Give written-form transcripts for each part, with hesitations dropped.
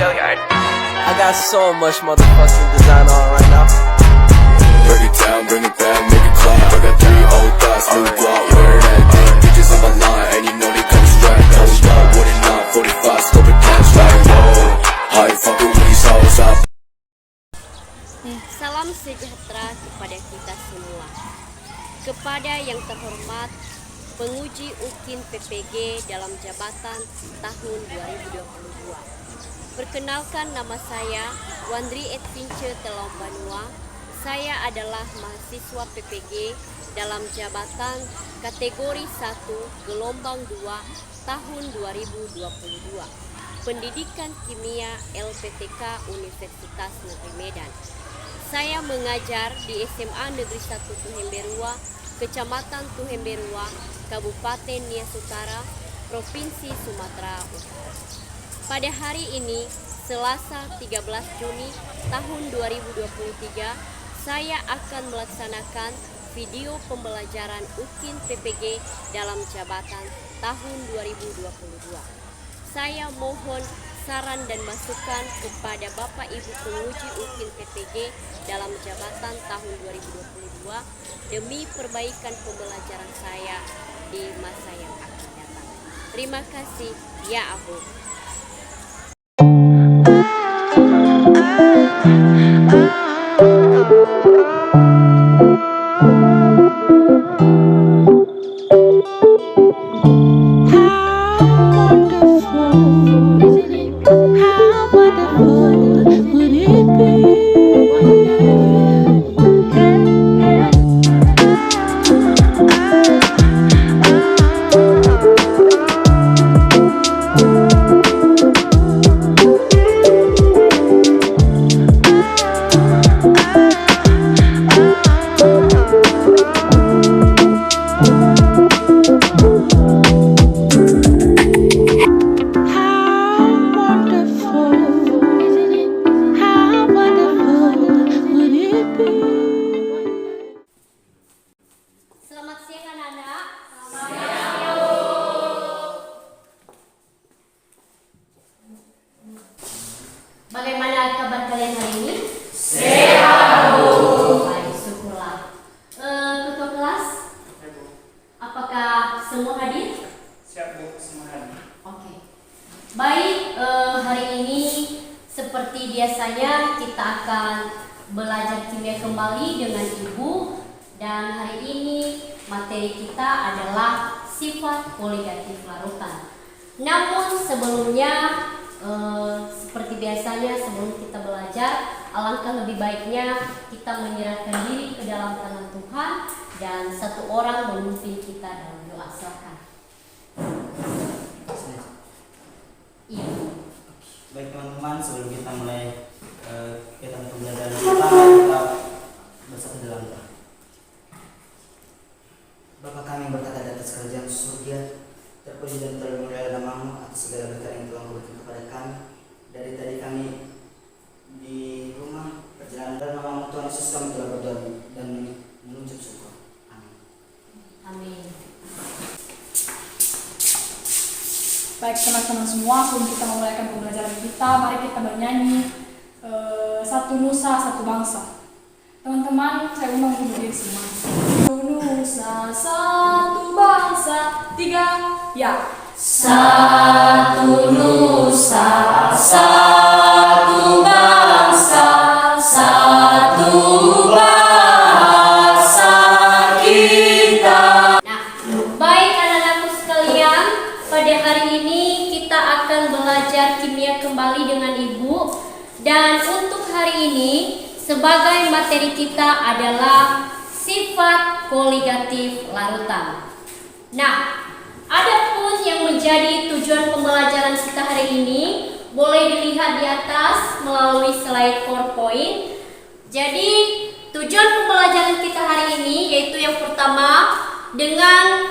I got so much motherfucking design on right now. Break it down, bring it back, make it clap. I got 3 old thoughts, new block, where that thing. Bitches on my line, and you know they come straight. Hold up, what it not, 45, scope it cash like whoa. How you fucking with these hoes up? Salam sejahtera kepada kita semua. Kepada yang terhormat penguji UKIN PPG dalam jabatan tahun 2022. Perkenalkan, nama saya Wandri Edvince Telombanua. Saya adalah mahasiswa PPG dalam jabatan kategori 1 gelombang 2 tahun 2022. Pendidikan Kimia LPTK Universitas Negeri Medan. Saya mengajar di SMA Negeri 1 Tuhemberua, Kecamatan Tuhemberua, Kabupaten Nias Utara, Provinsi Sumatera Utara. Pada hari ini, Selasa 13 Juni tahun 2023, saya akan melaksanakan video pembelajaran UKIN PPG dalam jabatan tahun 2022. Saya mohon saran dan masukan kepada Bapak Ibu penguji UKIN PPG dalam jabatan tahun 2022 demi perbaikan pembelajaran saya di masa yang akan datang. Terima kasih, ya Abu. Bagaimana kabar kalian hari ini? Sehat, Bu. Baik, syukurlah. Ketua kelas, apakah semua hadir? Siap, Bu, semua hadir. Oke. Baik, hari ini seperti biasanya kita akan belajar kimia kembali dengan Ibu. Dan hari ini materi kita adalah sifat koligatif larutan. Namun sebelumnya, seperti biasanya sebelum kita belajar, alangkah lebih baiknya kita menyerahkan diri ke dalam tangan Tuhan dan satu orang memimpin kita dalam doa. Silakan. Iya. Baik teman-teman, sebelum kita mulai kegiatan pembelajaran kita bersatu dalam doa. Bapa kami yang berkata di atas kerajaan surga, terpuji dan termulialah namamu atas segala berkat yang telah memberikan kepada kami. Dari tadi kami di rumah perjalanan dalam namamu Tuhan Yesus kami telah berdoa dan mengucap syukur. Amin. Amin. Baik teman-teman semua, sebelum kita memulaikan pembelajaran kita, mari kita bernyanyi Satu Nusa Satu Bangsa. Teman-teman, saya undang untuk berdiri semua. Satu nusa, satu bangsa, 3, ya. Satu nusa, satu bangsa, satu bahasa kita. Nah, baik anak-anakku sekalian, pada hari ini kita akan belajar kimia kembali dengan Ibu. Dan untuk hari ini sebagai materi kita adalah sifat koligatif larutan. Nah, adapun yang menjadi tujuan pembelajaran kita hari ini boleh dilihat di atas melalui slide PowerPoint. Jadi, tujuan pembelajaran kita hari ini yaitu yang pertama, dengan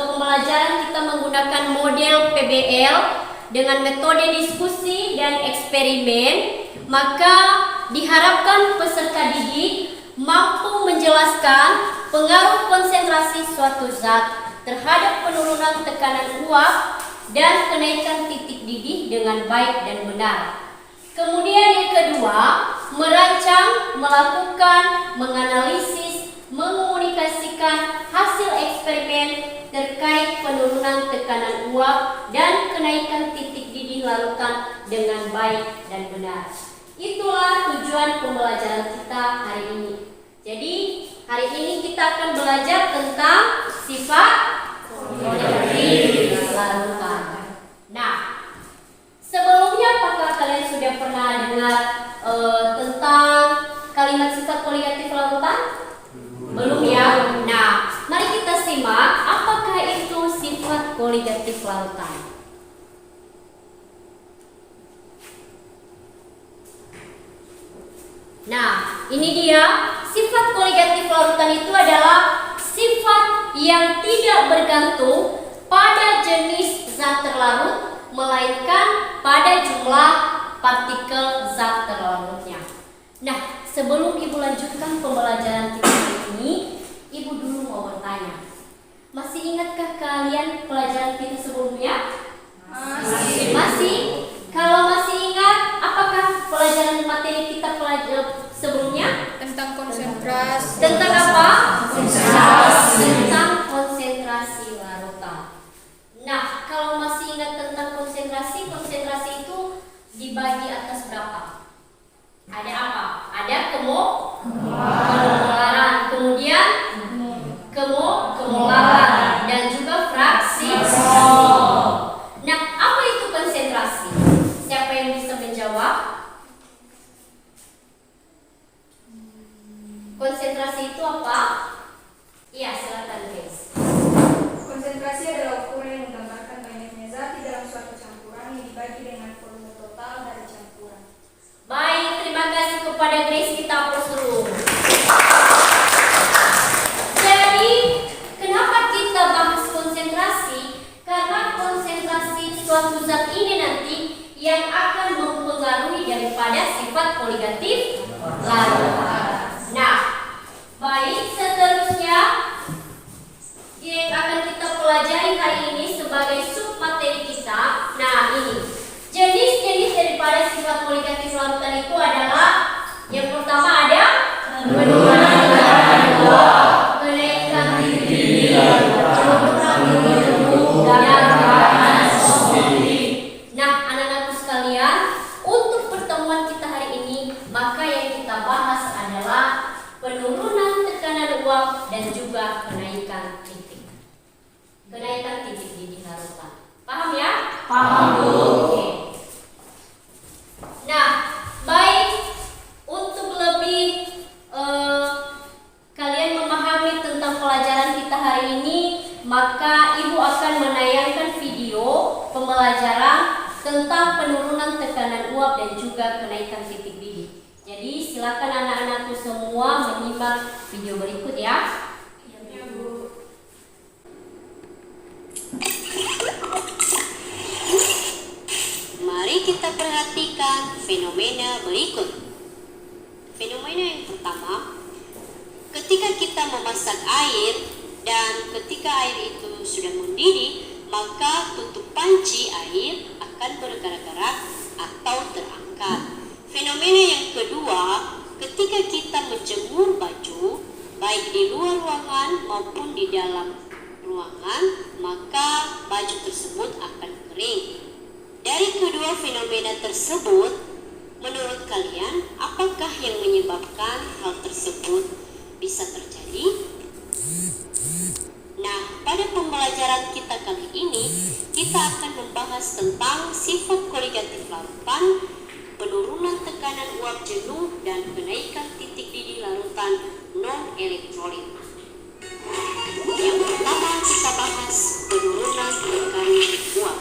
pembelajaran kita menggunakan model PBL dengan metode diskusi dan eksperimen, maka diharapkan peserta didik mampu menjelaskan pengaruh konsentrasi suatu zat terhadap penurunan tekanan uap dan kenaikan titik didih dengan baik dan benar. Kemudian yang kedua, merancang, melakukan, menganalisis, mengomunikasikan hasil eksperimen terkait penurunan tekanan uap dan kenaikan titik didih larutan dengan baik dan benar. Itulah tujuan pembelajaran kita hari ini. Jadi, hari ini kita akan belajar tentang sifat kolektif larutan. Nah, sebelumnya apakah kalian sudah pernah dengar tentang kalimat sifat koligatif larutan? Belum ya? Nah, mari kita simak apakah itu sifat koligatif larutan. Nah, ini dia. Sifat koligatif larutan itu adalah sifat yang tidak bergantung pada jenis zat terlarut, melainkan pada jumlah partikel zat terlarutnya. Nah, sebelum Ibu lanjutkan pembelajaran kita hari ini, Ibu dulu mau bertanya. Masih ingatkah kalian pelajaran kita sebelumnya? Masih? Kalau masih ingat, apakah pelajaran materi kita sebelumnya? Tentang konsentrasi. Tentang apa? Konsentrasi. Tentang konsentrasi larutan. Nah, kalau masih ingat tentang konsentrasi, konsentrasi itu dibagi atas berapa? Ada apa? Ada kemolaran, kemudian kemolaran, dan juga fraksi. Nah, apa itu konsentrasi? Siapa yang bisa menjawab? Konsentrasi itu apa? Iya, silakan guys. Konsentrasi adalah ukuran yang menggambarkan banyaknya zat di dalam suatu campuran yang dibagi dengan volume total dari campuran. Baik, terima kasih kepada Grace, kita aplaus dulu. Jadi, kenapa kita bahas konsentrasi? Karena konsentrasi suatu zat ini nanti yang akan mempengaruhi daripada sifat koligatif larutan. Nah, baik, seterusnya yang akan kita pelajari hari ini sebagai sub materi kita. Nah, ini jenis-jenis daripada sifat koligatif larutan itu adalah yang pertama ada penurunan tekanan uap, kenaikan titik didih, penurunan suhu dan panas positif. Nah, anak-anakku sekalian, untuk pertemuan kita hari ini, maka yang kita bahas adalah penurunan tekanan uap dan juga kenaikan titik didih larutan. Paham ya? Paham, Bu. Oke. Nah, baik, untuk lebih kalian memahami tentang pelajaran kita hari ini, maka Ibu akan menayangkan video pembelajaran tentang penurunan tekanan uap dan juga kenaikan titik didih. Jadi silakan anak-anakku semua menyimak video berikut ya. Ya, Bu. Mari kita perhatikan fenomena berikut. Fenomena yang pertama, ketika kita memasak air dan ketika air itu sudah mendidih, maka tutup panci air akan bergerak-gerak atau terangkat. Fenomena yang kedua, ketika kita menjemur baju, baik di luar ruangan maupun di dalam ruangan, maka baju tersebut akan kering. Dari kedua fenomena tersebut, menurut kalian, apakah yang menyebabkan hal tersebut bisa terjadi? Nah, pada pembelajaran kita kali ini, kita akan membahas tentang sifat koligatif larutan, penurunan tekanan uap jenuh, dan kenaikan titik didih larutan non-elektrolit. Yang pertama kita bahas penurunan tekanan uap.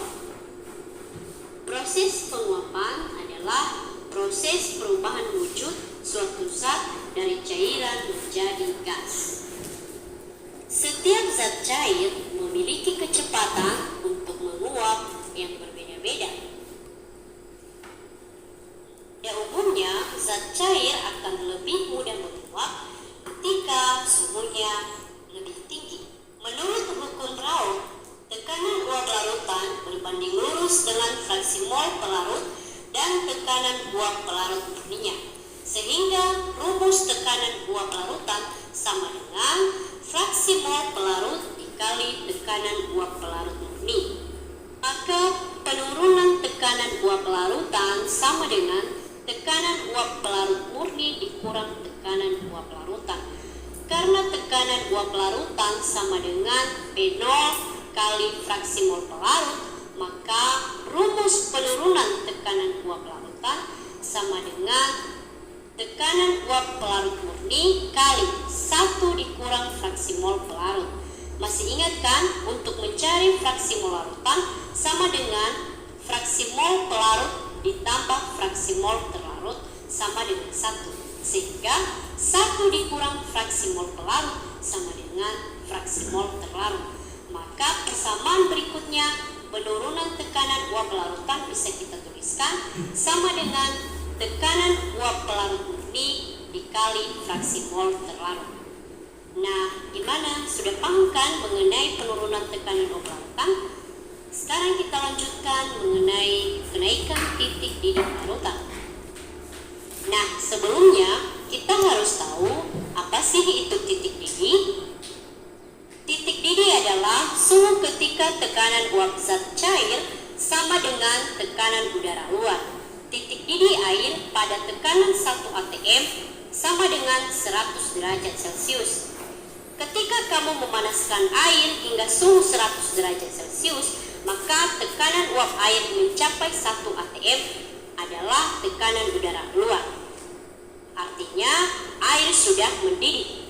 Proses penguapan adalah proses perubahan wujud suatu zat dari cairan menjadi gas. Setiap zat cair memiliki kecepatan untuk menguap yang berbeda-beda. Ya, umumnya zat cair akan lebih mudah menguap ketika suhunya lebih tinggi. Menurut hukum Raoult, tekanan uap larutan berbanding lurus dengan fraksi mol pelarut dan tekanan uap pelarut murninya. Sehingga rumus tekanan uap pelarutan sama dengan fraksi mol pelarut dikali tekanan uap pelarut murni. Maka penurunan tekanan uap pelarutan sama dengan tekanan uap pelarut murni dikurang tekanan uap pelarutan. Karena tekanan uap pelarutan sama dengan P0 kali fraksi mol pelarut, maka rumus penurunan tekanan uap pelarutan sama dengan tekanan uap pelarut murni kali 1 dikurang fraksi mol pelarut. Masih ingat kan, untuk mencari fraksi mol larutan sama dengan fraksi mol pelarut ditambah fraksi mol terlarut sama dengan 1. Sehingga 1 dikurang fraksi mol pelarut sama dengan fraksi mol terlarut. Maka persamaan berikutnya, penurunan tekanan uap pelarutan bisa kita tuliskan sama dengan tekanan uap pelarut murni dikali fraksi mol terlarut. Nah, gimana? Sudah paham kan mengenai penurunan tekanan uap pelarutan? Sekarang kita lanjutkan mengenai kenaikan titik didih larutan. Nah, sebelumnya kita harus tahu apa sih itu titik didih. Titik didih adalah suhu ketika tekanan uap zat cair sama dengan tekanan udara luar. Titik didih air pada tekanan 1 atm sama dengan 100 derajat Celcius. Ketika kamu memanaskan air hingga suhu 100 derajat Celcius, maka tekanan uap air mencapai 1 atm adalah tekanan udara luar. Artinya air sudah mendidih.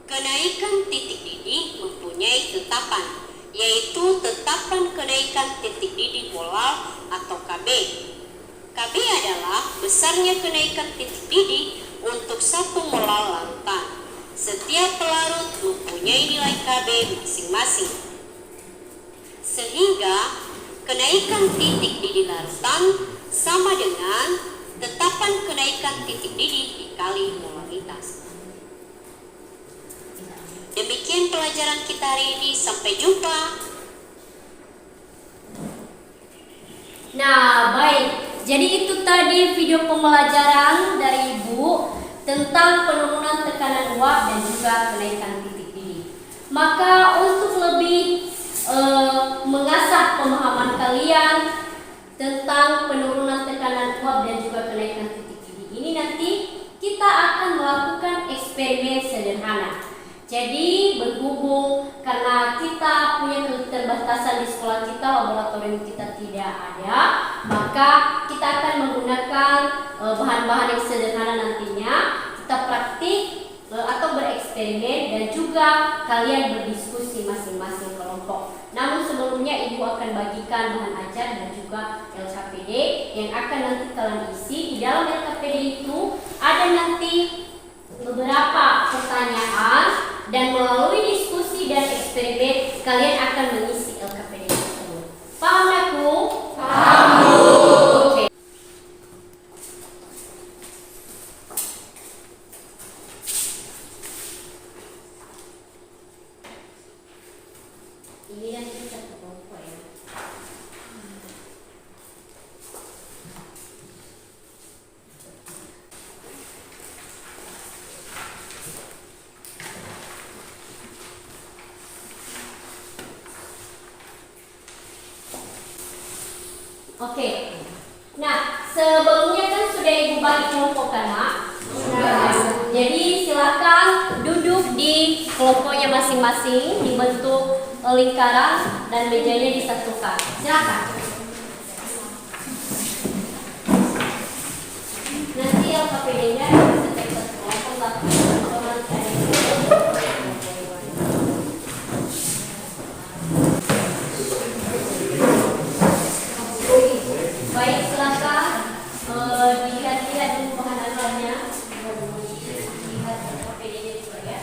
Kenaikan titik didih mempunyai tetapan, yaitu tetapan kenaikan titik didih molal atau KB. KB adalah besarnya kenaikan titik didih untuk 1 molal larutan. Setiap pelarut mempunyai nilai KB masing-masing. Sehingga kenaikan titik didih larutan sama dengan tetapan kenaikan titik didih dikali molaritas. Demikian pelajaran kita hari ini, sampai jumpa. Nah, baik. Jadi itu tadi video pembelajaran dari Ibu tentang penurunan tekanan uap dan juga kenaikan titik didih. Maka untuk lebih mengasah pemahaman kalian tentang penurunan tekanan uap dan juga kenaikan titik didih ini, nanti kita akan melakukan eksperimen sederhana. Jadi berhubung karena kita punya keterbatasan di sekolah kita, laboratorium kita tidak ada, maka kita akan menggunakan bahan-bahan yang sederhana nantinya. Kita praktik atau bereksperimen dan juga kalian berdiskusi masing-masing kelompok. Namun sebelumnya Ibu akan bagikan bahan ajar dan juga LKPD yang akan nanti kalian isi. Di dalam LKPD itu ada nanti beberapa pertanyaan dan melalui diskusi dan eksperimen kalian akan mengisi LKPD tersebut. Paham aku? Paham. Oke. Ini yang kita kelompok ya. Oke. Nah, sebelumnya kan sudah Ibu bagi kelompok kan, Nak? Nah, jadi silakan duduk di kelompoknya masing-masing, dibentuk lingkaran dan mejanya disatukan. Silakan. Nanti LKPD-nya setiap satu kelompok satu atau nanti ada baik, silakan dilihat-lihat dulu bahan ajarnya. Lihat LKPD-nya juga ya.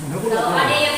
Kalau ada yang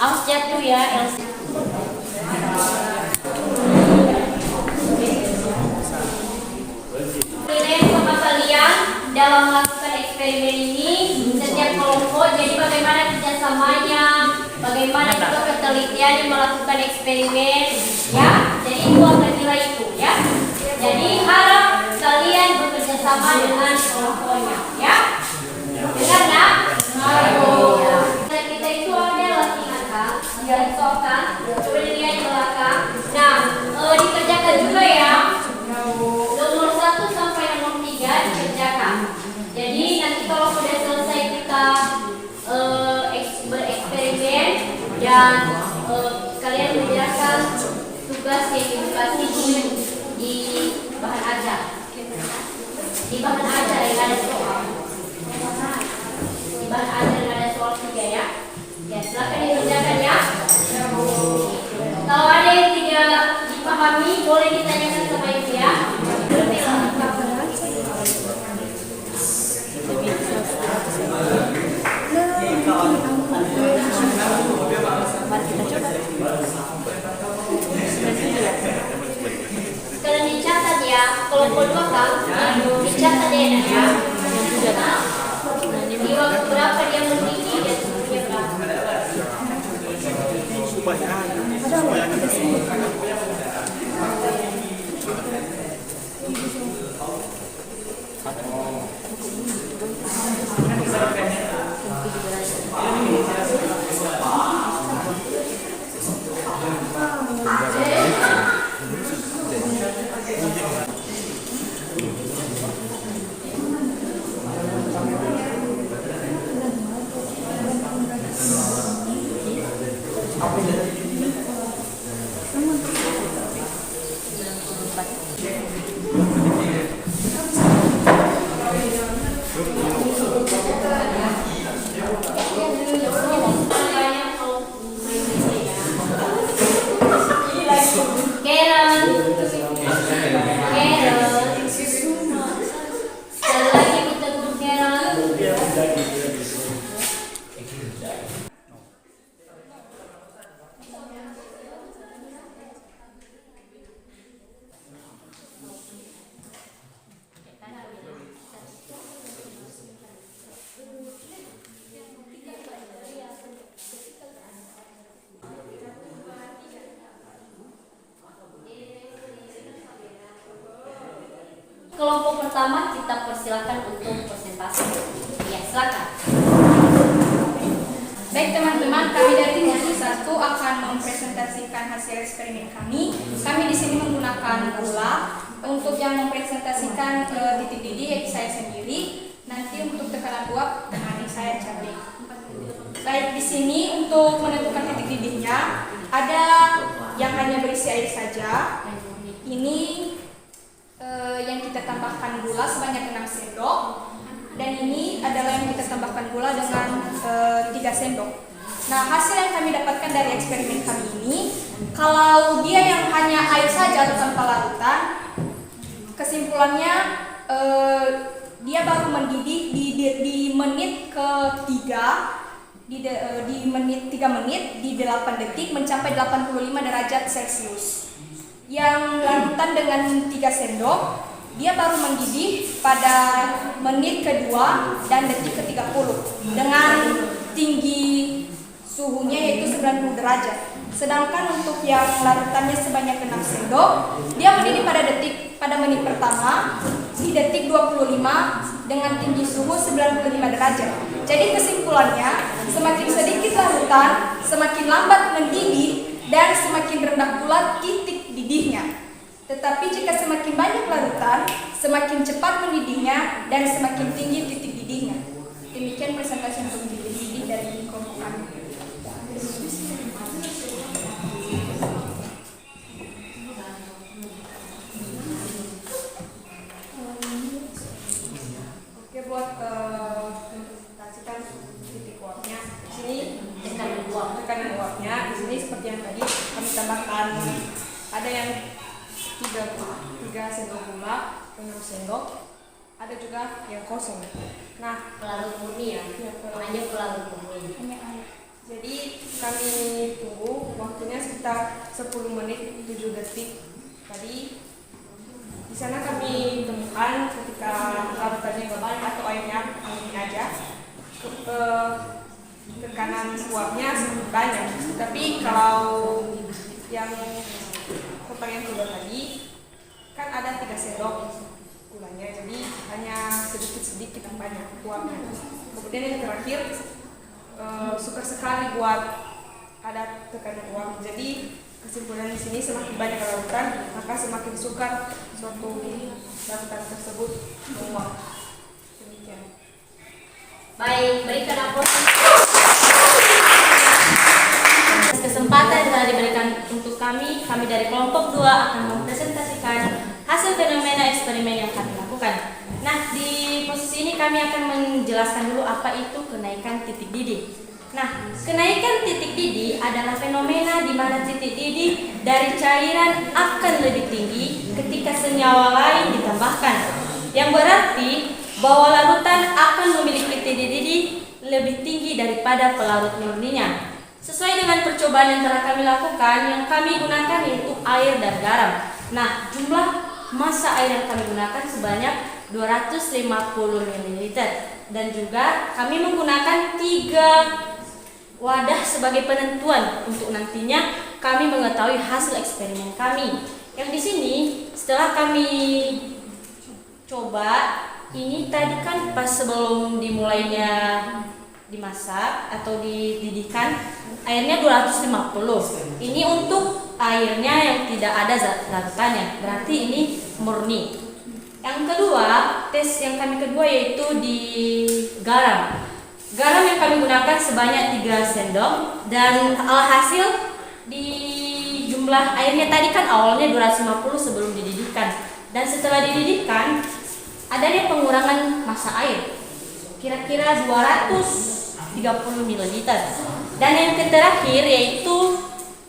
Awas jatuh ya, Elsa. Sama kalian dalam melakukan eksperimen ini setiap kelompok, jadi bagaimana kerjasamanya, bagaimana juga ketelitian yang melakukan eksperimen, ya. Jadi ibu akan nilai itu, ya. Jadi harap kalian bekerja sama dengan kelompoknya, ya. Dengar nggak? Kita itu ada latihan kan, garis kan, coba dilihat di belakang. Nah, dikerjakan juga ya. Nomor 1 sampai nomor 3 dikerjakan. Jadi nanti kalau sudah selesai kita bereksperimen dan kalian mengerjakan tugas yang dikasih di bahan ajar. Di bahan ajar yang ada soal. Di bahan ajar yang ada soal 3 ya. Ya, silakan dikerjakan ya. Kalau ada yang tidak dipahami, boleh ditanyakan sama ibu ya. Kalian dicatat ya, kelompok 2 kan, dicatat ya nak ya. Di waktu berapa dia mendidih dan suhunya berapa. Kelompok pertama kita persilakan untuk presentasi. Ya, silakan. Baik teman-teman, kami dari tim 1 akan mempresentasikan hasil eksperimen kami. Kami di sini menggunakan gula. Untuk yang mempresentasikan titik didih yaitu saya sendiri. Nanti untuk tekanan uap adik saya Charlie. Baik, di sini untuk menentukan titik didihnya ada yang hanya berisi air saja. Ini yang kita tambahkan gula sebanyak 6 sendok. Dan ini adalah yang kita tambahkan gula dengan 3 sendok. Nah, hasil yang kami dapatkan dari eksperimen kami ini, kalau dia yang hanya air saja atau tanpa larutan, kesimpulannya dia baru mendidih di menit ketiga, di menit 3 menit di 8 detik mencapai 85 derajat Celcius. Yang larutan dengan 3 sendok, dia baru mendidih pada menit kedua dan detik ke-30 dengan tinggi suhunya yaitu 90 derajat. Sedangkan untuk yang larutannya sebanyak 6 sendok, dia mendidih pada menit pertama di detik 25 dengan tinggi suhu 95 derajat. Jadi kesimpulannya, semakin sedikit larutan, semakin lambat mendidih dan semakin rendah pula titik didihnya. Tetapi jika semakin banyak larutan, semakin cepat mendidihnya dan semakin tinggi titik didihnya. Demikian presentasi untuk titik didih dari kelompok kami. buat mempresentasikan titik uapnya. Di sini tekanan uapnya. Di sini seperti yang tadi kami tambahkan, ada yang 3 sendok gula, 6 sendok, ada juga yang kosong. Nah, Pelarut murni ya. Hanya pelarut murni. jadi kami tunggu waktunya sekitar 10 menit 7 detik. Tadi di sana kami temukan ketika larutannya banyak atau airnya ini aja, tekanan uapnya sangat banyak. Tapi kalau yang kotak yang kedua tadi kan ada 3 sendok gulanya, jadi hanya sedikit banyak uapnya. Kemudian yang terakhir suka sekali buat ada tekanan uap. Jadi kesimpulan di sini semakin banyak larutan maka semakin sukar suatu larutan tersebut menguap. Demikian. Baik, berikan aplaus. Kesempatan yang telah diberikan untuk kami dari kelompok 2 akan mempresentasikan hasil fenomena eksperimen yang kami lakukan. Nah, di posisi ini kami akan menjelaskan dulu apa itu kenaikan titik didih. Nah, kenaikan titik didih adalah fenomena di mana titik didih dari cairan akan lebih tinggi ketika senyawa lain ditambahkan, yang berarti bahwa larutan akan memiliki titik didih lebih tinggi daripada pelarut murninya. Sesuai dengan percobaan yang telah kami lakukan, yang kami gunakan yaitu air dan garam. Nah, jumlah massa air yang kami gunakan sebanyak 250 ml, dan juga kami menggunakan 3 wadah sebagai penentuan untuk nantinya kami mengetahui hasil eksperimen kami. Yang di sini setelah kami coba, ini tadi kan pas sebelum dimulainya dimasak atau dididihkan, airnya 250. Ini untuk airnya yang tidak ada larutannya, berarti ini murni. Yang kedua, tes yang kami kedua yaitu di garam. Garam yang kami gunakan sebanyak 3 sendok, dan alhasil di jumlah airnya tadi kan awalnya 250 sebelum dididihkan, dan setelah dididihkan adanya pengurangan massa air kira-kira 230 ml. Dan yang terakhir yaitu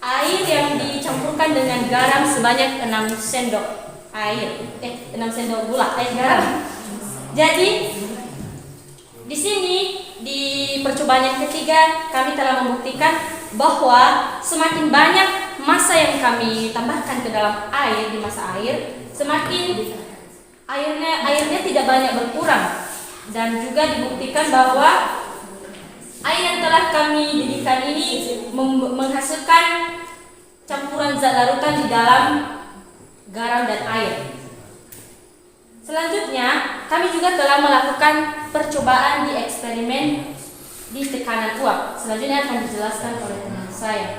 air yang dicampurkan dengan garam sebanyak 6 sendok gula air garam. Jadi di sini di percobaan yang ketiga kami telah membuktikan bahwa semakin banyak massa yang kami tambahkan ke dalam air di massa air, semakin airnya tidak banyak berkurang. Dan juga dibuktikan bahwa air yang telah kami didihkan ini menghasilkan campuran zat larutan di dalam garam dan air. Selanjutnya, kami juga telah melakukan percobaan di eksperimen di tekanan uap. Selanjutnya akan dijelaskan oleh teman saya.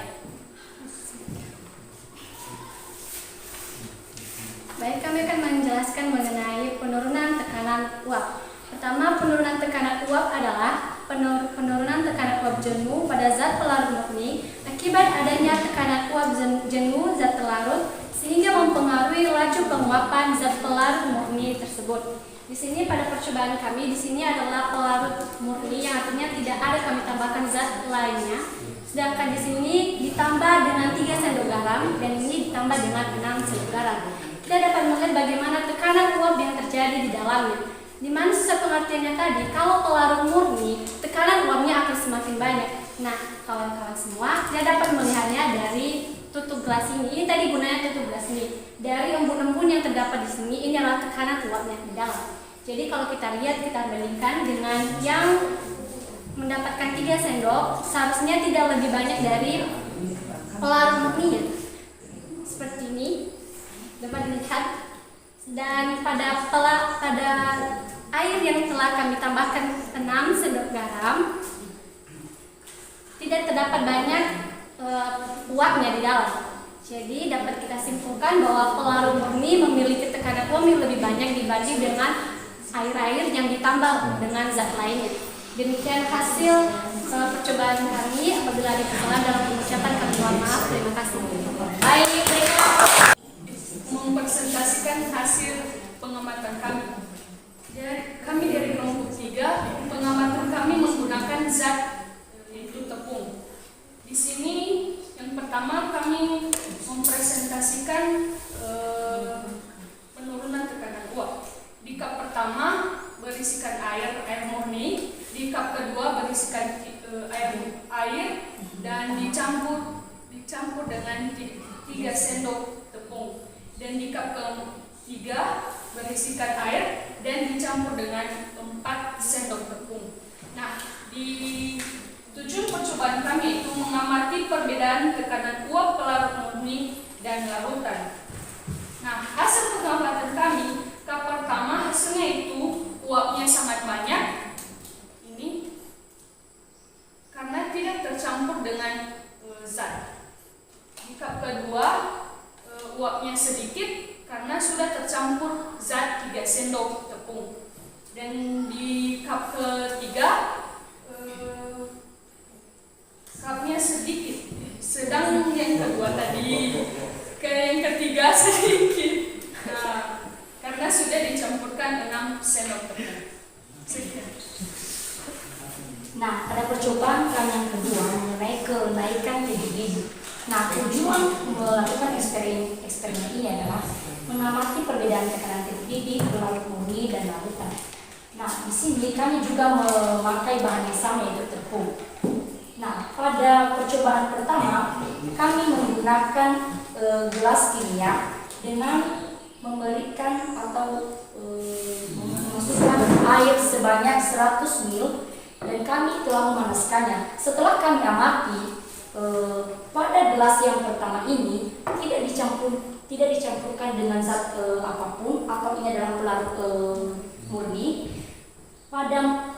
Baik, kami akan menjelaskan mengenai penurunan tekanan uap. Pertama, penurunan tekanan uap adalah penurunan tekanan uap jenuh pada zat pelarut murni akibat adanya tekanan uap jenuh zat pelarut sehingga mempengaruhi laju penguapan zat pelarut murni tersebut. Di sini pada percobaan kami di sini adalah pelarut murni, yang artinya tidak ada kami tambahkan zat lainnya. Sedangkan di sini ditambah dengan 3 sendok garam dan ini ditambah dengan 6 sendok garam. Kita dapat melihat bagaimana tekanan uap yang terjadi di dalamnya. Di mana sesuai pengertiannya tadi, kalau pelarut murni, tekanan uapnya akan semakin banyak. Nah, kawan-kawan semua, kita dapat melihatnya dari tutup gelas ini. Ini tadi gunanya tutup gelas ini. Dari embun-embun yang terdapat di sini, ini adalah tekanan uapnya di dalam. Jadi kalau kita lihat, kita bandingkan dengan yang mendapatkan 3 sendok, seharusnya tidak lebih banyak dari pelarut murninya. Seperti ini, dapat dilihat. Dan pada air yang telah kami tambahkan 6 sendok garam, tidak terdapat banyak uapnya di dalam. Jadi dapat kita simpulkan bahwa pelarut murni memiliki tekanan uap yang lebih banyak dibanding dengan air-air yang ditambah dengan zat lainnya. Demikian hasil percobaan kami. Apabila ada kesalahan dalam pengucapan, kami mohon maaf. Terima kasih. Baik, Mempresentasikan hasil pengamatan kami. Kami dari kelompok zat yaitu tepung. Di sini yang pertama kami mempresentasikan penurunan tekanan uap. Di cup pertama berisikan air murni, di cup kedua berisikan air dan dicampur dengan 3 sendok tepung, dan di cup ketiga berisikan air dan dicampur dengan 4 sendok tepung. Nah, di tujuan percobaan kami itu mengamati perbedaan tekanan uap pelarut murni dan larutan. Nah, hasil pengamatan kami, cup pertama hasilnya itu uapnya sangat banyak, ini karena tidak tercampur dengan zat. Di cup kedua uapnya sedikit karena sudah tercampur zat 3 sendok tepung. Dan di cup ketiga cupnya sedikit, sedang yang kedua tadi ke yang ketiga sedikit. Nah, karena sudah dicampurkan 6 sendok tepung. Sekian. Nah, pada percobaan kami yang kedua mengenai kenaikan titik. Nah, tujuan melakukan eksperimen ini adalah mengamati perbedaan tekanan titik pelarut murni dan larutan. Nah, di sini kami juga memakai bahan yang sama, yaitu tepung. Nah, pada percobaan pertama kami menggunakan gelas kimia dengan memberikan atau memasukkan air sebanyak 100 ml dan kami telah memanaskannya. Setelah kami amati, pada gelas yang pertama ini tidak dicampurkan dengan zat apapun, atau ini adalah pelarut murni. Pada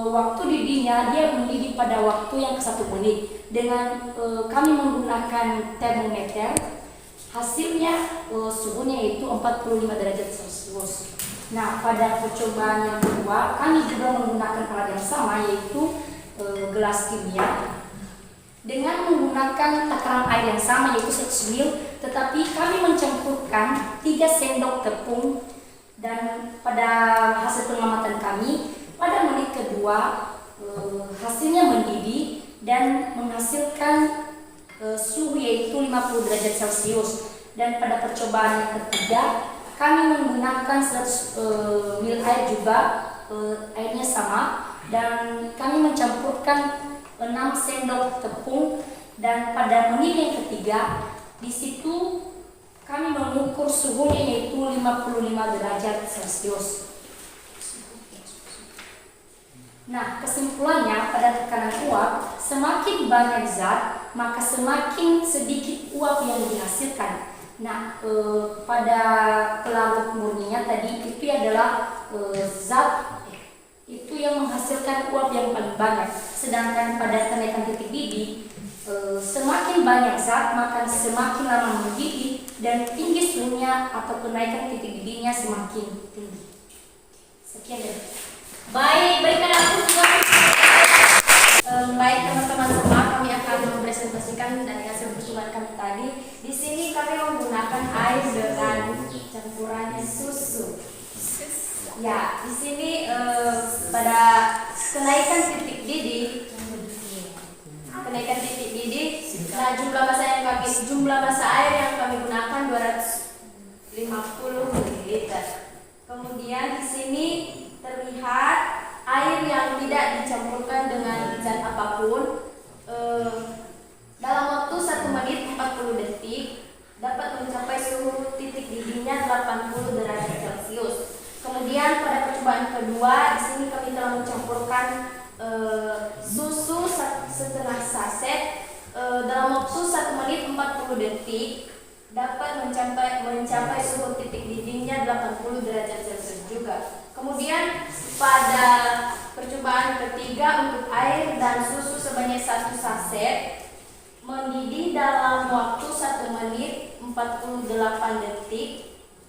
waktu didihnya dia mendidih pada waktu yang ke 1 menit. Dengan kami menggunakan termometer, hasilnya suhunya yaitu 45 derajat Celcius. Nah, pada percobaan yang kedua kami juga menggunakan alat yang sama, yaitu gelas kimia dengan menggunakan takaran air yang sama, yaitu 100 ml, tetapi kami mencampurkan 3 sendok tepung. Dan pada hasil pengamatan kami, pada menit kedua hasilnya mendidih dan menghasilkan suhu yaitu 50 derajat Celcius. Dan pada percobaan yang ketiga kami menggunakan 100 ml air juga, airnya sama, dan kami mencampurkan 6 sendok tepung. Dan pada menit yang ketiga di situ kami mengukur suhunya yaitu 55 derajat Celcius. Nah, kesimpulannya pada tekanan uap, semakin banyak zat, maka semakin sedikit uap yang dihasilkan. Nah, pada pelarut murninya tadi itu adalah zat itu yang menghasilkan uap yang paling banyak. Sedangkan pada kenaikan titik didih, semakin banyak zat maka semakin lama mendidih dan tinggi suhunya atau kenaikan titik didihnya semakin tinggi. Sekian ya. Baik, berikan aku juga. Baik teman-teman semua, kami akan mempresentasikan dari hasil percobaan kami tadi. Di sini kami menggunakan air dengan campurannya susu. Ya, di sini pada kenaikan titik didih, nah jumlah massa air yang kami gunakan 250 ml. Kemudian di sini terlihat air yang tidak dicampurkan dengan zat apapun. Dalam waktu 1 menit 40 detik dapat mencapai suhu titik didihnya 80 derajat Celcius. Kemudian pada percobaan kedua di sini kami telah mencampurkan susu setengah saset. Dalam waktu 1 menit 40 detik dapat mencapai suhu titik didihnya 80 derajat Celcius juga. Kemudian pada percobaan ketiga untuk air dan susu sebanyak 1 saset mendidih dalam waktu 1 menit 48 detik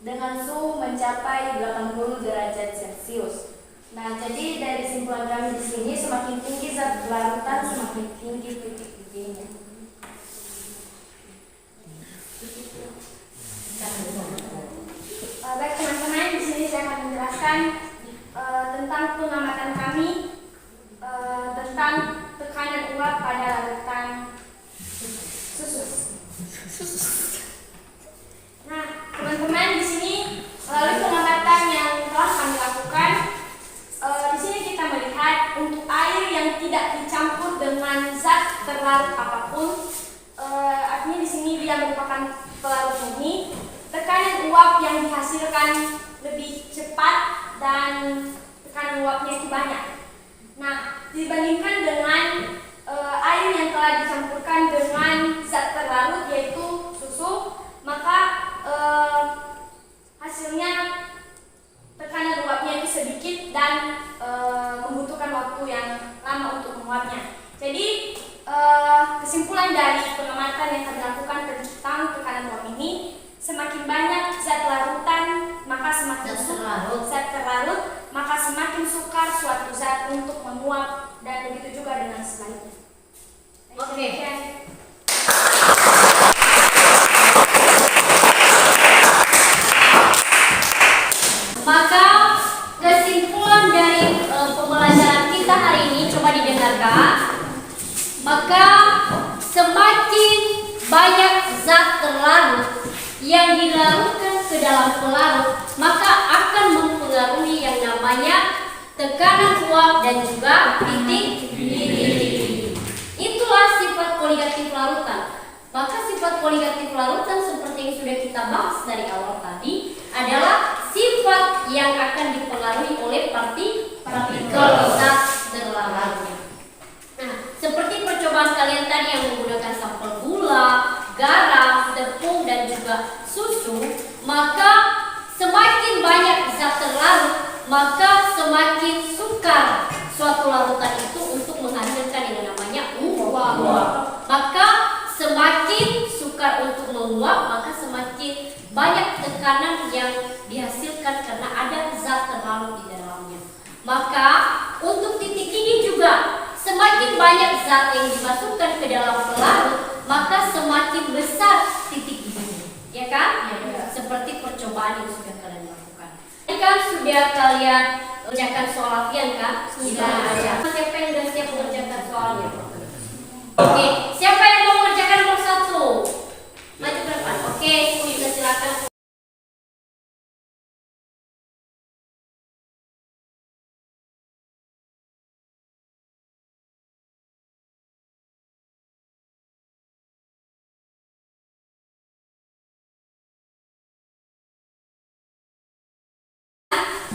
dengan suhu mencapai 80 derajat Celcius. Nah, jadi dari kesimpulan kami di sini, semakin tinggi zat larutan semakin tinggi titik didihnya. Baik teman-teman, di sini saya akan menjelaskan tentang pengamatan kami tentang terlarut apapun. Artinya di sini dia merupakan pelarut murni. Tekanan uap yang dihasilkan lebih cepat dan tekanan uapnya itu banyak. Nah, dibandingkan dengan air yang telah dicampurkan dengan zat terlarut yaitu susu, maka hasilnya tekanan uapnya itu sedikit dan membutuhkan waktu yang lama untuk menguapnya. Jadi kesimpulan dari pengamatan yang kami lakukan tentang tekanan uap ini, semakin banyak zat larutan maka semakin zat terlarut maka semakin sukar suatu zat untuk menguap, dan begitu juga dengan sebaliknya. Oke. Maka kesimpulan dari pembelajaran kita hari ini coba didengarkan. Maka semakin banyak zat terlarut yang dilarutkan ke dalam pelarut, maka akan mempengaruhi yang namanya tekanan uap dan juga titik didih. Itulah sifat koligatif larutan. Maka sifat koligatif larutan seperti yang sudah kita bahas dari awal tadi adalah sifat yang akan dipengaruhi oleh partikel zat terlarutnya. Nah, seperti percobaan kalian tadi yang menggunakan sampel gula, garam, tepung dan juga susu, maka semakin banyak zat terlarut, maka semakin sukar suatu larutan itu untuk menghasilkan yang namanya uap. Maka semakin sukar untuk menguap, maka semakin banyak tekanan yang dihasilkan karena ada zat terlarut di dalamnya. Maka untuk titik didih juga, semakin banyak zat yang dimasukkan ke dalam pelarut, maka semakin besar titik didihnya, ya kan? Ya. Seperti percobaan yang sudah kalian lakukan. Ini kan sudah kalian kerjakan soal latihan kan? Sudah. Siapa yang sudah siap mengerjakan soalnya? Oke, siapa yang mau mengerjakan nomor 1? Maju ke depan. Oke, sudah silakan.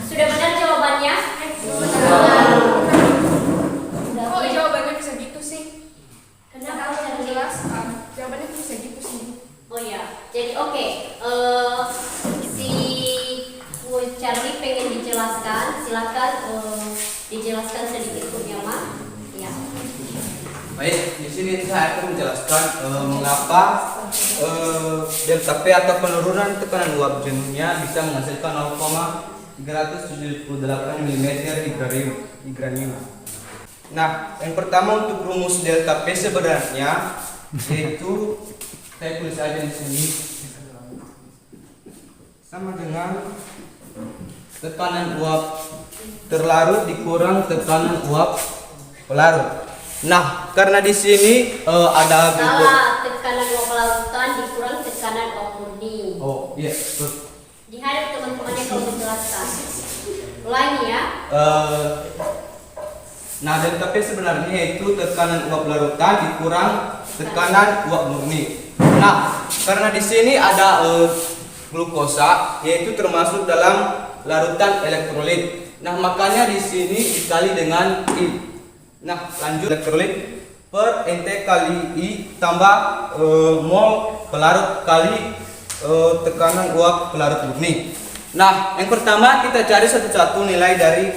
Sudah benar jawabannya? Kok jawabannya bisa gitu sih? Kenapa Kalau jelas jawabannya bisa gitu sih. Oh ya, jadi oke. Si Charlie pengen dijelaskan, silakan dijelaskan sedikit Kurniawan. Ya. Baik, di sini saya akan menjelaskan mengapa delta P atau penurunan tekanan uap jenuhnya bisa menghasilkan 0,378 mm Ygranium. Nah, yang pertama untuk rumus delta P sebenarnya yaitu saya tulis aja di sini sama dengan tekanan uap terlarut dikurang tekanan uap pelarut. Nah, karena di sini ada salah, tekanan uap pelarutan dikurang tekanan uap murni. Oh, iya, betul. Dihadap teman-temannya kalau menjelaskan. Ulangi ya. Nah, delta P sebenarnya yaitu tekanan uap larutan dikurang tekanan uap murni. Nah, karena di sini ada glukosa yaitu termasuk dalam larutan elektrolit. Nah, makanya di sini dikali dengan I. Nah, lanjut elektrolit per Nt kali I tambah mol pelarut kali tekanan uap pelarut murni. Nah, yang pertama kita cari satu-satu nilai dari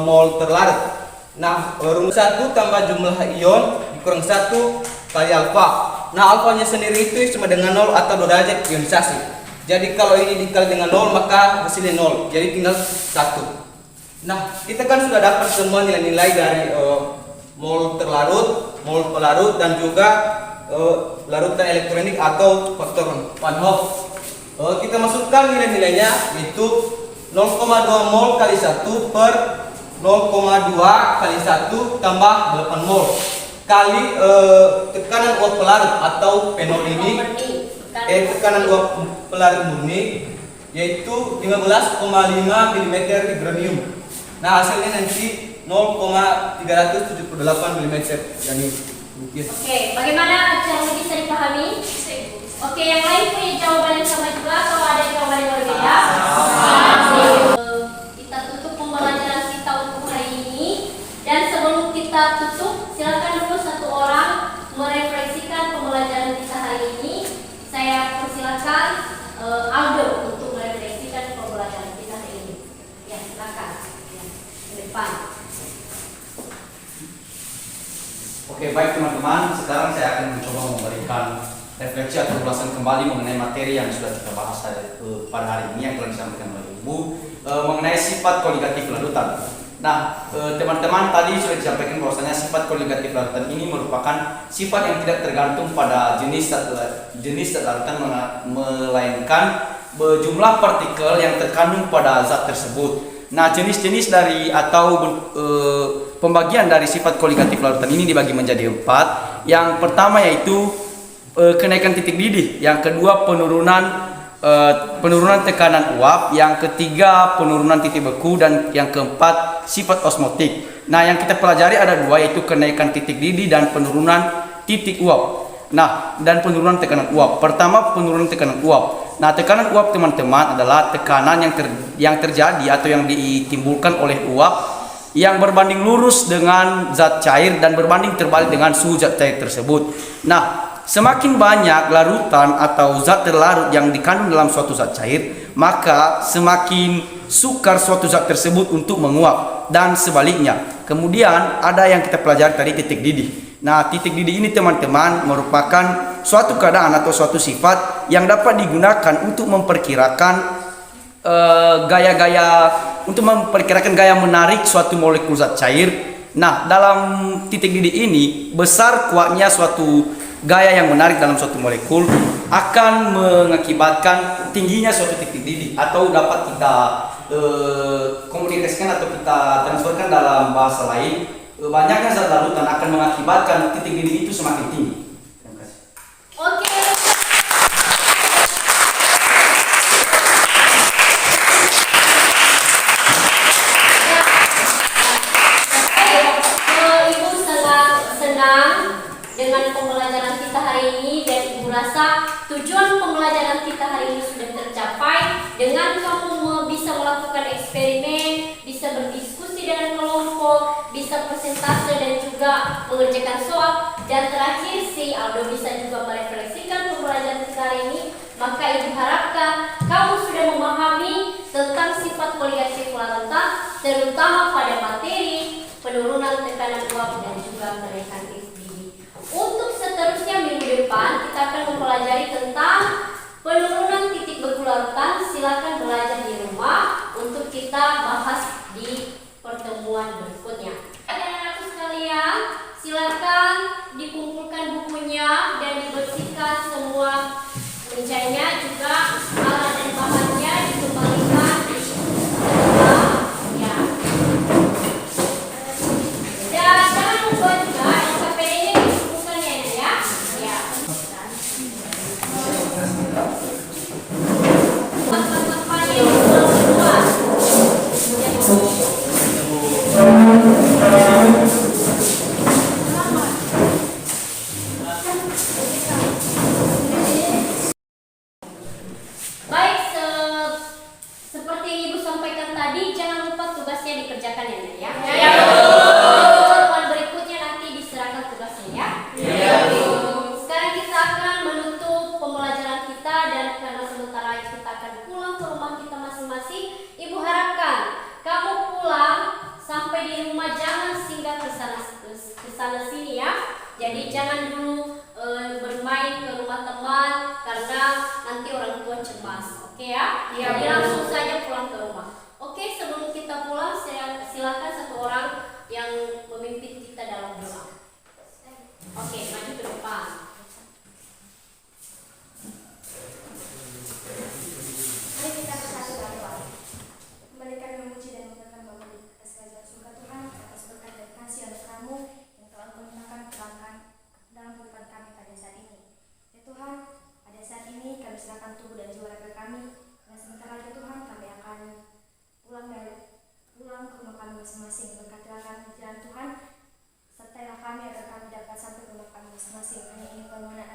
mol terlarut. Nah, rumus 1 tambah jumlah ion dikurang 1 kali alfa. Nah, alfanya sendiri itu sama dengan 0 atau derajat ionisasi. Jadi kalau ini dikali dengan 0 maka hasilnya 0. Jadi tinggal 1. Nah, kita kan sudah dapat semua nilai-nilai dari mol terlarut, mol pelarut dan juga larutan elektronik atau faktor Van Hoff. Kita masukkan nilai-nilainya yaitu 0,2 mol kali 1 per 0,2 kali 1 tambah 8 mol kali tekanan uap pelarut atau P0 ini tekanan uap pelarut murni yaitu 15,5 mm Ygranium. Nah, hasilnya nanti 0,378 mm Ygranium. Oke, bagaimana cara bisa dipahami? Oke, yang lain punya jawaban yang sama juga atau ada jawaban yang berbeda? Kita tutup pembelajaran kita untuk hari ini. Dan sebelum kita tutup, silakan dulu satu orang merefleksikan pembelajaran kita hari ini. Saya persilakan Aldo untuk merefleksikan pembelajaran kita hari ini. Ya, silakan. Ya, ke depan. Oke, baik teman-teman, sekarang saya akan mencoba memberikan refleksi atau ulasan kembali mengenai materi yang sudah kita bahas pada hari ini yang telah disampaikan oleh Ibu mengenai sifat koligatif larutan. Nah, teman-teman tadi sudah disampaikan bahwasanya sifat koligatif larutan ini merupakan sifat yang tidak tergantung pada jenis zat larutan, melainkan jumlah partikel yang terkandung pada zat tersebut. Nah, jenis-jenis dari atau pembagian dari sifat koligatif larutan ini dibagi menjadi 4. Yang pertama yaitu kenaikan titik didih, yang kedua penurunan tekanan uap, yang ketiga penurunan titik beku, dan yang keempat sifat osmotik. Nah, yang kita pelajari ada 2 yaitu kenaikan titik didih dan penurunan titik uap. Nah, dan penurunan tekanan uap. Pertama, penurunan tekanan uap. Nah, tekanan uap teman-teman adalah tekanan yang terjadi atau yang ditimbulkan oleh uap yang berbanding lurus dengan zat cair dan berbanding terbalik dengan suhu zat cair tersebut. Nah, semakin banyak larutan atau zat terlarut yang dikandung dalam suatu zat cair, maka semakin sukar suatu zat tersebut untuk menguap, dan sebaliknya. Kemudian ada yang kita pelajari tadi, titik didih. Nah, titik didih ini teman-teman merupakan suatu keadaan atau suatu sifat yang dapat digunakan untuk memperkirakan gaya menarik suatu molekul zat cair. Nah, dalam titik didih ini, besar kuatnya suatu gaya yang menarik dalam suatu molekul akan mengakibatkan tingginya suatu titik didih, atau dapat kita komunikasikan atau kita transferkan dalam bahasa lain, banyaknya zat larutan akan mengakibatkan titik didih itu semakin tinggi. Terima kasih. Oke. Ibu senang dengan pembelajaran kita hari ini, dan Ibu rasa tujuan pembelajaran kita hari ini sudah tercapai dengan kamu bisa melakukan eksperimen, bisa berdiskusi dengan kelompok, bisa presentase dan juga mengerjakan soal, dan terakhir si Aldo bisa juga merefleksikan pembelajaran kita hari ini. Maka Ibu harapkan kamu sudah memahami tentang sifat koligatif larutan, terutama pada materi penurunan tekanan uap dan juga kenaikan titik didih. Untuk seterusnya minggu depan kita akan mempelajari tentang penurunan titik beku larutan. Silakan belajar di rumah untuk kita bahas di pertemuan berikutnya. Anak-anakku sekalian, silakan dikumpulkan bukunya dan dibersihkan semua mejanya, juga alat dan bahannya dikembalikan di rumah. Ya. Dan jangan lupa juga SKPD-nya dikumpulkan ya, ya. Ya. Tempat-tempatnya yang luas. Baik, seperti yang Ibu sampaikan tadi, jangan lupa tugasnya dikerjakan ya. Ya. Pertemuan berikutnya nanti diserahkan tugasnya ya. Sekarang kita akan menutup pembelajaran kita, dan karena sementara kita akan pulang ke rumah kita masing-masing, Ibu harapkan kamu pulang sampai di rumah jangan singgah ke sana sini ya. Jadi jangan dulu bermain ke rumah teman karena nanti orang tua cemas. Oke ya? Jadi langsung saja pulang ke rumah. Oke, sebelum kita pulang, silakan satu orang yang memimpin kita dalam doa. Oke, maju ke depan. Mari kita bersatu berdoa. Kembali kami memuji dan mengucapkan bahwa atas segala surga Tuhan, atas berkat dan kasih atas kamu yang telah Engkau limpahkan dalam kehidupan kami pada saat ini. Ya Tuhan, pada saat ini kami serahkan tubuh dan jiwa raga kami, dan sebentar lagi Tuhan kami akan pulang ke rumah kami masing-masing. Berkatilah kami jalan Tuhan, sertailah kami agar kami dapat sampai ke rumah masing-masing. Hanya ini permohonan